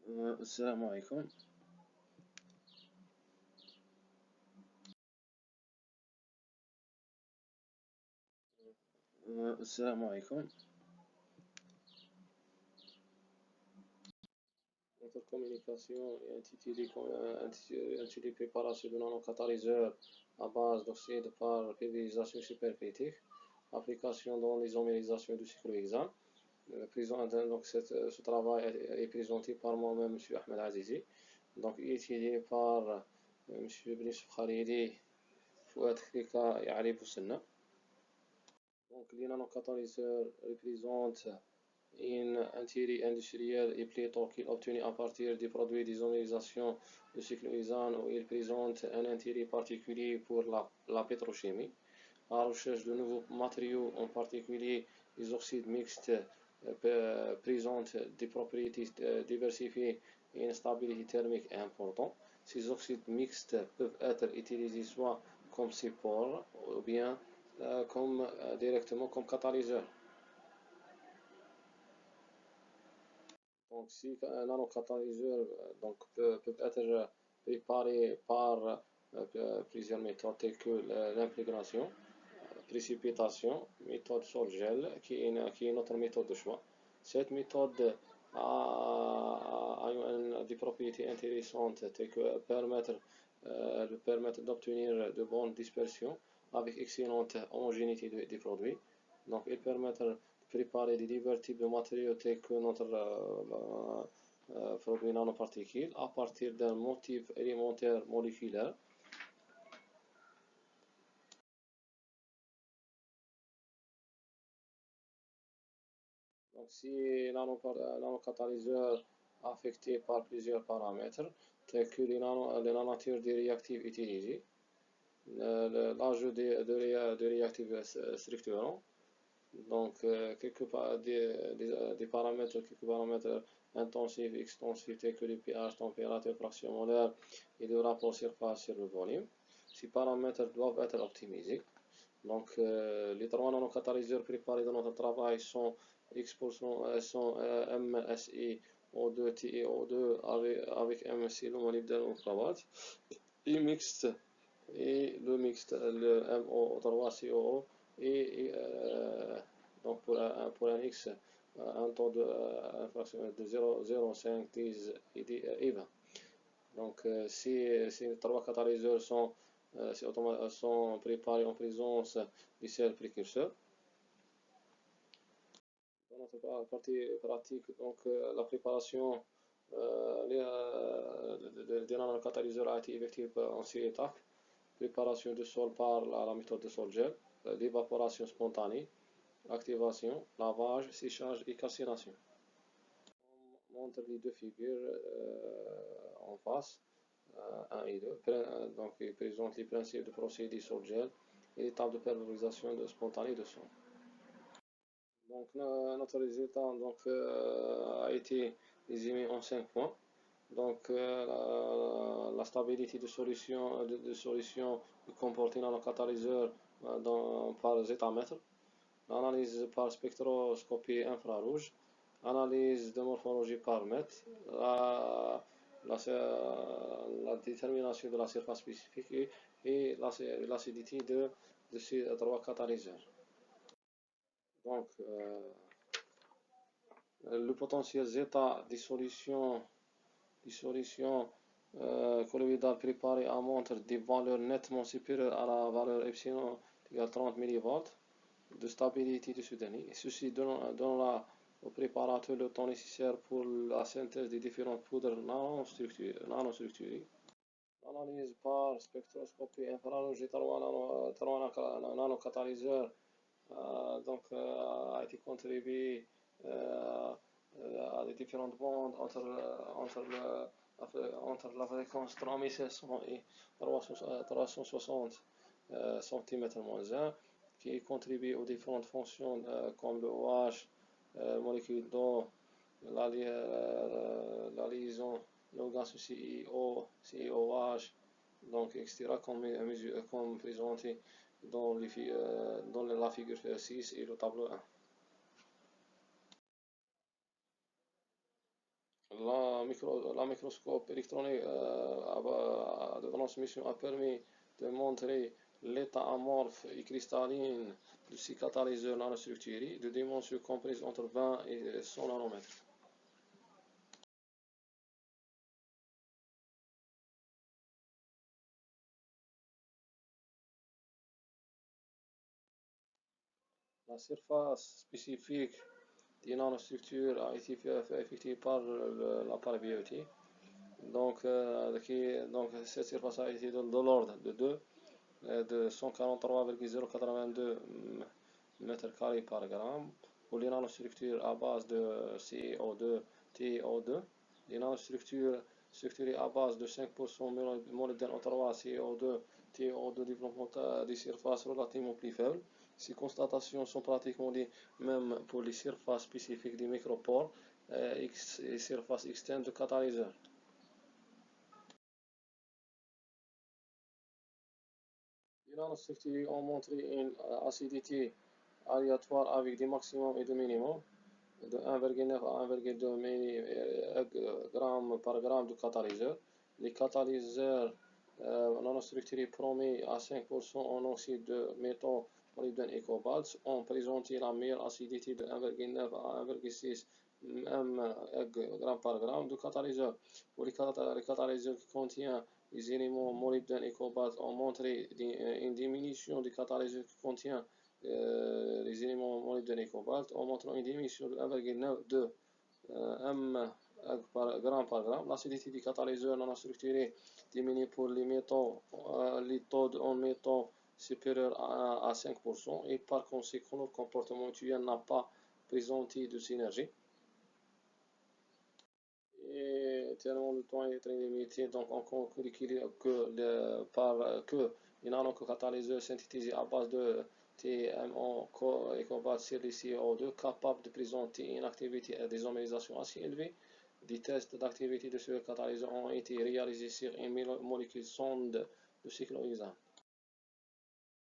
السلام عليكم. السلام عليكم. Notre communication est intitulée préparation de nanocatalyseurs à base d'oxyde par pulvérisation supercritique, application dans l'isomérisation du cycle hexane. Donc ce travail est présenté par moi-même, M. Ahmed Azizi, donc étudié par M. Bnissou Khalidi, Fouad Krika et Ali Boussenna. Donc les nanocatalyseurs représentent une intérêt industriel et pléthorique obtenu à partir des produits d'isomérisation de cycle hexane où ils présentent un intérêt particulier pour la pétrochimie. La recherche de nouveaux matériaux, en particulier les oxydes mixtes, présentent des propriétés diversifiées et une stabilité thermique importante. Ces oxydes mixtes peuvent être utilisés soit comme support ou bien directement comme catalyseur. Donc, si un nanocatalyseur peut être préparé par plusieurs méthodes telles que l'imprégnation, précipitation, méthode sol-gel, qui est notre méthode de choix. Cette méthode a des propriétés intéressantes telles que permettre d'obtenir de bonnes dispersions avec excellente homogénéité des produits. Donc, ils permettent de préparer des divers types de matériaux tels que notre produit nanoparticules à partir d'un motif élémentaire moléculaire. Donc, si nanocatalyseur affecté par plusieurs paramètres, tels que la nature des réactifs utilisés, l'ajout de réactifs structurants, donc des quelques paramètres intensifs, extensifs, tels que le pH, température, fraction molaire et le rapport surface sur le volume. Ces paramètres doivent être optimisés. Donc, les trois nanocatalyseurs préparés dans notre travail sont sont MSI O2 TiO2 avec MSI le molybdène cobalt et mixte et le mixte le MO3COO et donc pour un X un taux de infractionnel de 0,05 10 et 20. Donc, ces trois catalyseurs sont préparés en présence des sels précurseurs. Dans notre partie pratique, donc, la préparation des nanocatalyseurs a été effectuée en 6 étapes. Préparation du sol par la méthode de sol gel, l'évaporation spontanée, activation, lavage, séchage et calcination. On montre les deux figures en face. 1 et 2. Donc, il présente les principes de procédé sur gel et l'étape de pulvérisation spontanée de son. Donc, notre résultat a été résumé en 5 points. Donc, la stabilité de solution comportée dans le catalyseur par zétamètre, l'analyse par spectroscopie infrarouge, analyse de morphologie par mètre, la détermination de la surface spécifique et l'acidité de ces trois catalyseurs. Donc, le potentiel zeta des solutions colloïdales préparées montre des valeurs nettement supérieures à la valeur epsilon égale 30 mV de stabilité de ce dernier. Et ceci donnera au préparateur le temps nécessaire pour la synthèse des différentes poudres nanostructurées. L'analyse par spectroscopie infrarouge des trois nanocatalyseurs a été contribué à des différentes bandes entre la fréquence 3700 et 360 cm-1, qui contribue aux différentes fonctions comme le OH, molécule d'eau, la liaison, le gaz CiO, donc etc. comme présenté dans la figure 6 et le tableau 1. la microscope électronique de transmission a permis de montrer l'état amorphe et cristalline de ces catalyseurs nanostructurés de dimensions comprises entre 20 et 100 nanomètres. La surface spécifique des nanostructures a été effectuée par l'appareil BioT. Donc, cette surface a été de l'ordre de 143,082 m² par gramme pour les nanostructures à base de CO2, TiO2. Les nanostructures structurées à base de 5% molybdène O3, CO2, TiO2 développent des surfaces relativement plus faibles. Ces constatations sont pratiquement les mêmes pour les surfaces spécifiques des micropores et surfaces externes de catalyseurs. Les nanostructures ont montré une acidité aléatoire avec des maximums et des minimums de 1,9 à 1,2 mg par gramme de catalyseur. Les catalyseurs nanostructurés promis à 5% en oxyde de métaux, molybdène et cobalt ont présenté la meilleure acidité de 1,9 à 1,6 mg par gramme de catalyseur. Pour les catalyseurs qui contiennent les éléments molybdène et cobalt ont montré une diminution des catalyseurs qui contiennent les éléments molybdène et cobalt en montrant une diminution de 1,9 mg par gramme. L'acidité du catalyseur nanostructuré diminue pour les métaux, les taux en métaux supérieurs à 5% et par conséquent le comportement mutuel n'a pas présenté de synergie. Et tellement le temps est très limité, donc on conclut que les nanocatalyseurs synthétisés à base de TMO et cobalt sur les CO2 capables de présenter une activité à d'isomérisation assez élevée. Des tests d'activité de ce catalyseur ont été réalisés sur une molécule sonde de cyclohexane.